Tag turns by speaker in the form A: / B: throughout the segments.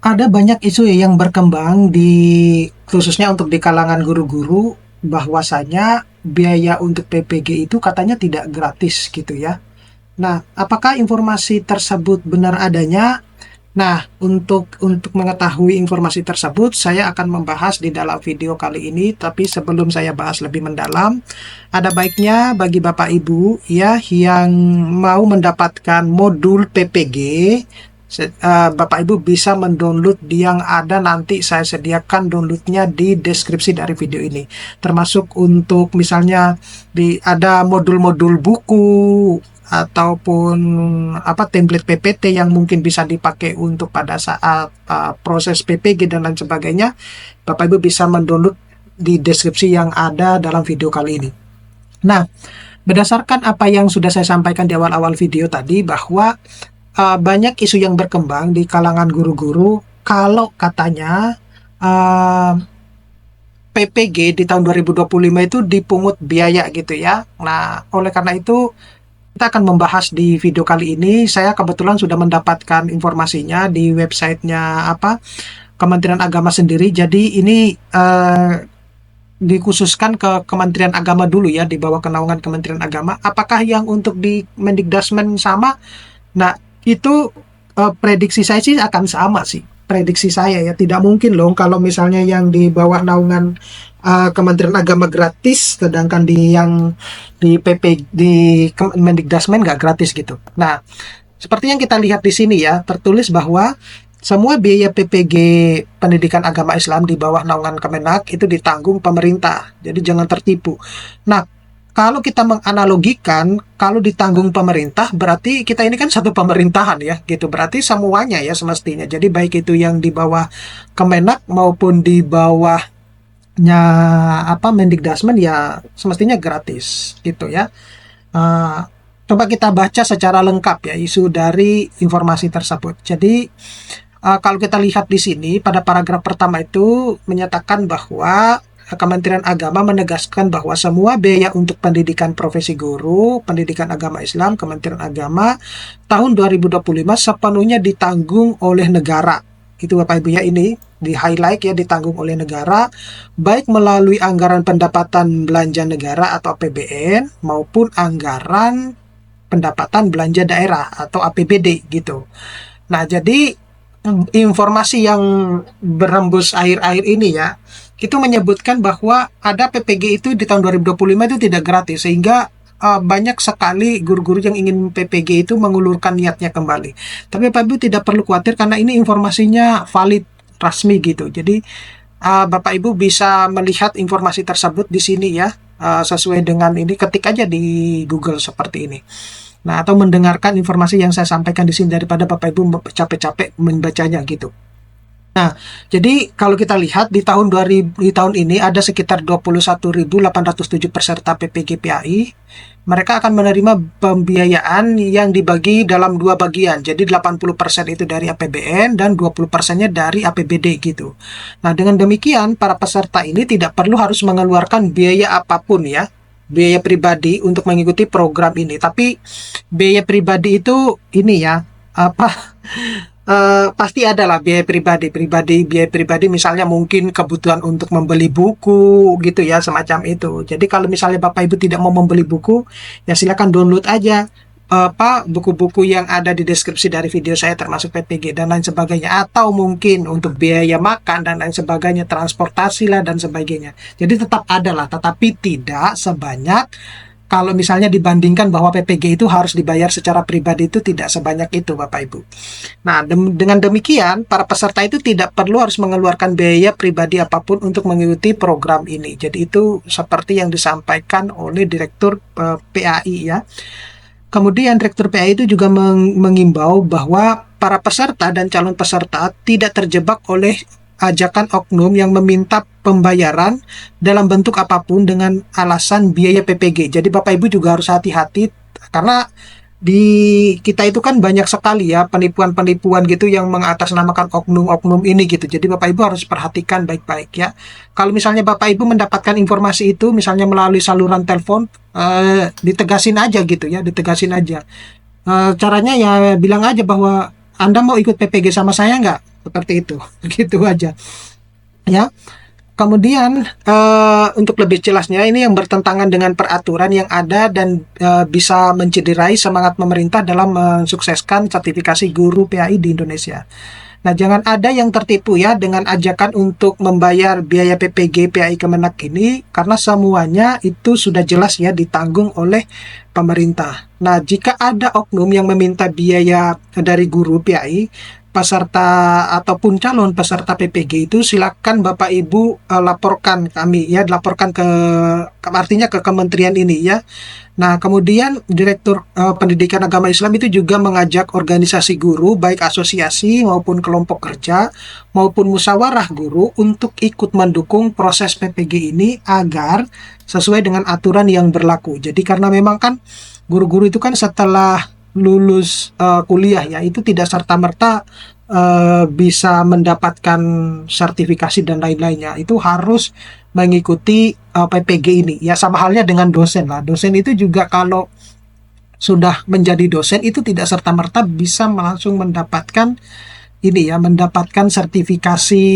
A: Ada banyak isu yang berkembang khususnya untuk di kalangan guru-guru, bahwasanya biaya untuk PPG itu katanya tidak gratis gitu ya. Nah, apakah informasi tersebut benar adanya? Nah, untuk mengetahui informasi tersebut, saya akan membahas di dalam video kali ini. Tapi sebelum saya bahas lebih mendalam, ada baiknya bagi Bapak Ibu ya yang mau mendapatkan modul PPG, Bapak Ibu bisa mendownload yang ada, nanti saya sediakan downloadnya di deskripsi dari video ini. Termasuk untuk misalnya ada modul-modul buku ataupun template PPT yang mungkin bisa dipakai untuk pada saat proses PPG dan lain sebagainya. Bapak Ibu bisa mendownload di deskripsi yang ada dalam video kali ini. Nah, berdasarkan apa yang sudah saya sampaikan di awal-awal video tadi, bahwa banyak isu yang berkembang di kalangan guru-guru kalau katanya PPG di tahun 2025 itu dipungut biaya gitu ya. Nah, oleh karena itu kita akan membahas di video kali ini. Saya kebetulan sudah mendapatkan informasinya di websitenya Kementerian Agama sendiri. Jadi ini dikhususkan ke Kementerian Agama dulu ya, di bawah kenaungan Kementerian Agama. Apakah yang untuk di Mendikdasmen sama? Nah, itu prediksi saya sih akan sama sih. Prediksi saya ya, tidak mungkin loh kalau misalnya yang di bawah naungan Kementerian Agama gratis, sedangkan di Mendikdasmen nggak gratis gitu. Nah, seperti yang kita lihat di sini ya, tertulis bahwa semua biaya PPG pendidikan agama Islam di bawah naungan Kemenak itu ditanggung pemerintah. Jadi jangan tertipu. Nah, kalau kita menganalogikan, kalau ditanggung pemerintah, berarti kita ini kan satu pemerintahan ya, gitu. Berarti semuanya ya semestinya. Jadi baik itu yang di bawah Kemenak maupun di bawahnya Mendikdasmen ya semestinya gratis, gitu ya. Uh, Coba kita baca secara lengkap ya isu dari informasi tersebut. Jadi kalau kita lihat di sini pada paragraf pertama itu menyatakan bahwa Kementerian Agama menegaskan bahwa semua biaya untuk pendidikan profesi guru, pendidikan agama Islam, Kementerian Agama tahun 2025 sepenuhnya ditanggung oleh negara. Itu Bapak Ibu ya, ini di highlight ya, ditanggung oleh negara, baik melalui anggaran pendapatan belanja negara atau APBN maupun anggaran pendapatan belanja daerah atau APBD gitu. Nah, jadi informasi yang berembus akhir-akhir ini ya, itu menyebutkan bahwa ada PPG itu di tahun 2025 itu tidak gratis, sehingga banyak sekali guru-guru yang ingin PPG itu mengulurkan niatnya kembali. Tapi Bapak Ibu tidak perlu khawatir karena ini informasinya valid, resmi gitu. Jadi Bapak Ibu bisa melihat informasi tersebut di sini ya, sesuai dengan ini, ketik aja di Google seperti ini. Nah, atau mendengarkan informasi yang saya sampaikan di sini daripada Bapak Ibu capek-capek membacanya gitu. Nah, jadi kalau kita lihat di tahun ini ada sekitar 21.807 peserta PPG PAI. Mereka akan menerima pembiayaan yang dibagi dalam dua bagian. Jadi 80% itu dari APBN dan 20%-nya dari APBD gitu. Nah, dengan demikian para peserta ini tidak perlu harus mengeluarkan biaya apapun ya, biaya pribadi untuk mengikuti program ini. Tapi biaya pribadi itu ini ya, pasti adalah biaya pribadi misalnya mungkin kebutuhan untuk membeli buku gitu ya, semacam itu. Jadi kalau misalnya Bapak Ibu tidak mau membeli buku, ya silakan download aja buku-buku yang ada di deskripsi dari video saya, termasuk PPG dan lain sebagainya, atau mungkin untuk biaya makan dan lain sebagainya, transportasi lah dan sebagainya. Jadi tetap ada lah, tetapi tidak sebanyak kalau misalnya dibandingkan bahwa PPG itu harus dibayar secara pribadi, itu tidak sebanyak itu Bapak Ibu. Nah, dengan demikian para peserta itu tidak perlu harus mengeluarkan biaya pribadi apapun untuk mengikuti program ini. Jadi itu seperti yang disampaikan oleh Direktur PAI ya. Kemudian Direktur PAI itu juga mengimbau bahwa para peserta dan calon peserta tidak terjebak oleh ajakan oknum yang meminta pembayaran dalam bentuk apapun dengan alasan biaya PPG. Jadi Bapak Ibu juga harus hati-hati karena di kita itu kan banyak sekali ya penipuan-penipuan gitu yang mengatasnamakan oknum-oknum ini gitu. Jadi Bapak Ibu harus perhatikan baik-baik ya. Kalau misalnya Bapak Ibu mendapatkan informasi itu misalnya melalui saluran telepon, ditegasin aja gitu ya, ditegasin aja. Caranya ya bilang aja bahwa Anda mau ikut PPG sama saya nggak? seperti itu. Gitu aja ya. Kemudian untuk lebih jelasnya, ini yang bertentangan dengan peraturan yang ada dan bisa mencederai semangat pemerintah dalam mensukseskan sertifikasi guru PAI di Indonesia. Nah, jangan ada yang tertipu ya dengan ajakan untuk membayar biaya PPG PAI Kemenak ini, karena semuanya itu sudah jelas ya ditanggung oleh pemerintah. Nah, jika ada oknum yang meminta biaya dari guru PAI, peserta ataupun calon peserta PPG itu, silakan Bapak Ibu laporkan kami ya, laporkan artinya ke kementerian ini ya. Nah, kemudian Direktur Pendidikan Agama Islam itu juga mengajak organisasi guru, baik asosiasi maupun kelompok kerja, maupun musyawarah guru untuk ikut mendukung proses PPG ini agar sesuai dengan aturan yang berlaku. Jadi karena memang kan guru-guru itu kan setelah lulus kuliah ya, itu tidak serta-merta bisa mendapatkan sertifikasi dan lain-lainnya. Itu harus mengikuti PPG ini ya, sama halnya dengan dosen lah. Dosen itu juga kalau sudah menjadi dosen itu tidak serta-merta bisa langsung mendapatkan ini ya, mendapatkan sertifikasi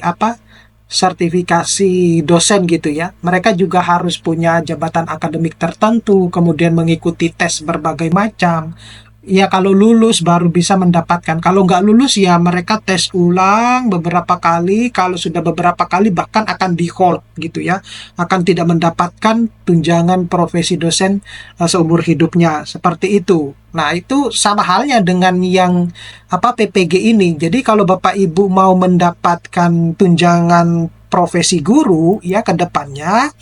A: apa, sertifikasi dosen gitu ya. Mereka juga harus punya jabatan akademik tertentu, kemudian mengikuti tes berbagai macam. Ya kalau lulus baru bisa mendapatkan. Kalau nggak lulus ya mereka tes ulang beberapa kali. Kalau sudah beberapa kali bahkan akan di hold gitu ya. Akan tidak mendapatkan tunjangan profesi dosen seumur hidupnya. Seperti itu. Nah itu sama halnya dengan yang PPG ini. Jadi kalau Bapak Ibu mau mendapatkan tunjangan profesi guru ya ke depannya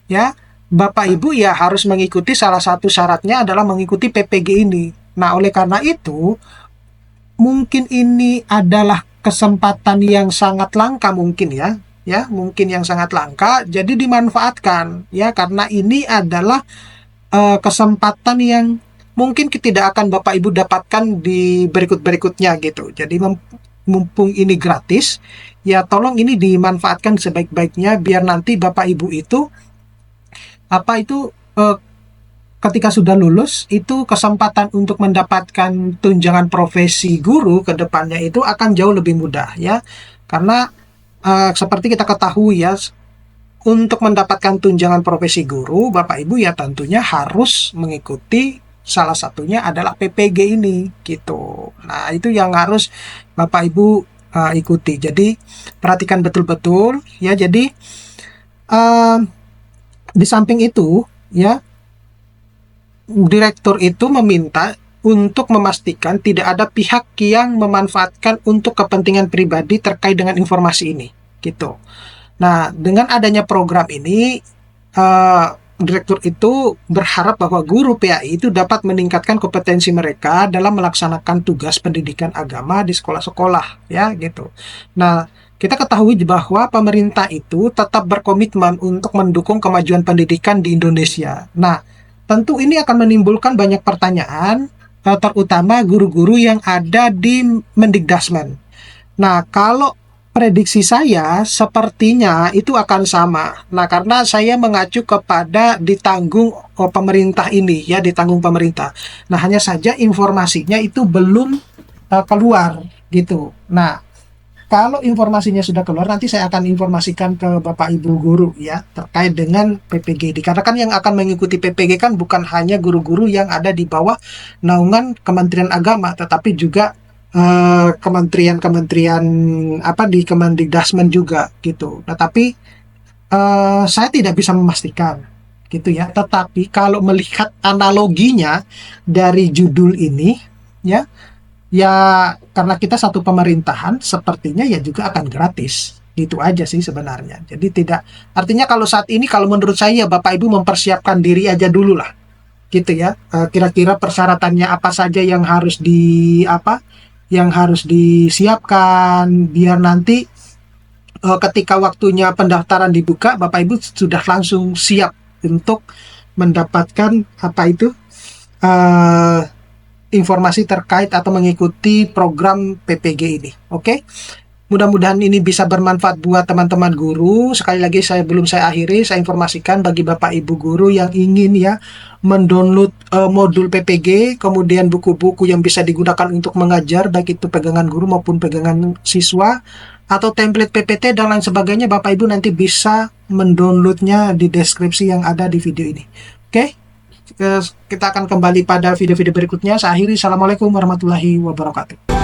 A: ya, Bapak Ibu ya harus mengikuti, salah satu syaratnya adalah mengikuti PPG ini. Nah, oleh karena itu, mungkin ini adalah kesempatan yang sangat langka mungkin ya, mungkin yang sangat langka, jadi dimanfaatkan ya, karena ini adalah kesempatan yang mungkin tidak akan Bapak Ibu dapatkan di berikut-berikutnya gitu. Jadi mumpung ini gratis, ya tolong ini dimanfaatkan sebaik-baiknya biar nanti Bapak Ibu itu ketika sudah lulus, itu kesempatan untuk mendapatkan tunjangan profesi guru ke depannya itu akan jauh lebih mudah ya. Karena seperti kita ketahui ya, untuk mendapatkan tunjangan profesi guru, Bapak Ibu ya tentunya harus mengikuti, salah satunya adalah PPG ini gitu. Nah, itu yang harus Bapak Ibu ikuti. Jadi perhatikan betul-betul ya. Jadi di samping itu ya, direktur itu meminta untuk memastikan tidak ada pihak yang memanfaatkan untuk kepentingan pribadi terkait dengan informasi ini, gitu. Nah, dengan adanya program ini, direktur itu berharap bahwa guru PAI itu dapat meningkatkan kompetensi mereka dalam melaksanakan tugas pendidikan agama di sekolah-sekolah, ya, gitu. Nah, kita ketahui bahwa pemerintah itu tetap berkomitmen untuk mendukung kemajuan pendidikan di Indonesia. Nah, tentu ini akan menimbulkan banyak pertanyaan, terutama guru-guru yang ada di Mendikdasmen. Nah, kalau prediksi saya sepertinya itu akan sama. Nah, karena saya mengacu kepada ditanggung pemerintah ini, ya ditanggung pemerintah. Nah, hanya saja informasinya itu belum keluar gitu. Nah, kalau informasinya sudah keluar, nanti saya akan informasikan ke Bapak Ibu guru ya, terkait dengan PPG. Karena kan yang akan mengikuti PPG kan bukan hanya guru-guru yang ada di bawah naungan Kementerian Agama, tetapi juga kementerian-kementerian di Kemendikdasmen juga gitu. Nah, tapi saya tidak bisa memastikan gitu ya. Tetapi kalau melihat analoginya dari judul ini ya, karena kita satu pemerintahan, sepertinya ya juga akan gratis. Itu aja sih sebenarnya. Jadi tidak, artinya kalau saat ini, kalau menurut saya, Bapak Ibu mempersiapkan diri aja dulu lah. Gitu ya. Kira-kira persyaratannya apa saja yang harus yang harus disiapkan, biar nanti ketika waktunya pendaftaran dibuka, Bapak Ibu sudah langsung siap untuk mendapatkan informasi terkait atau mengikuti program PPG ini. Oke? Mudah-mudahan ini bisa bermanfaat buat teman-teman guru. Sekali lagi sebelum saya akhiri, saya informasikan bagi Bapak Ibu guru yang ingin ya mendownload modul PPG, kemudian buku-buku yang bisa digunakan untuk mengajar, baik itu pegangan guru maupun pegangan siswa, atau template PPT dan lain sebagainya, Bapak Ibu nanti bisa mendownloadnya di deskripsi yang ada di video ini. Oke, kita akan kembali pada video-video berikutnya. Saya akhiri. Assalamualaikum warahmatullahi wabarakatuh.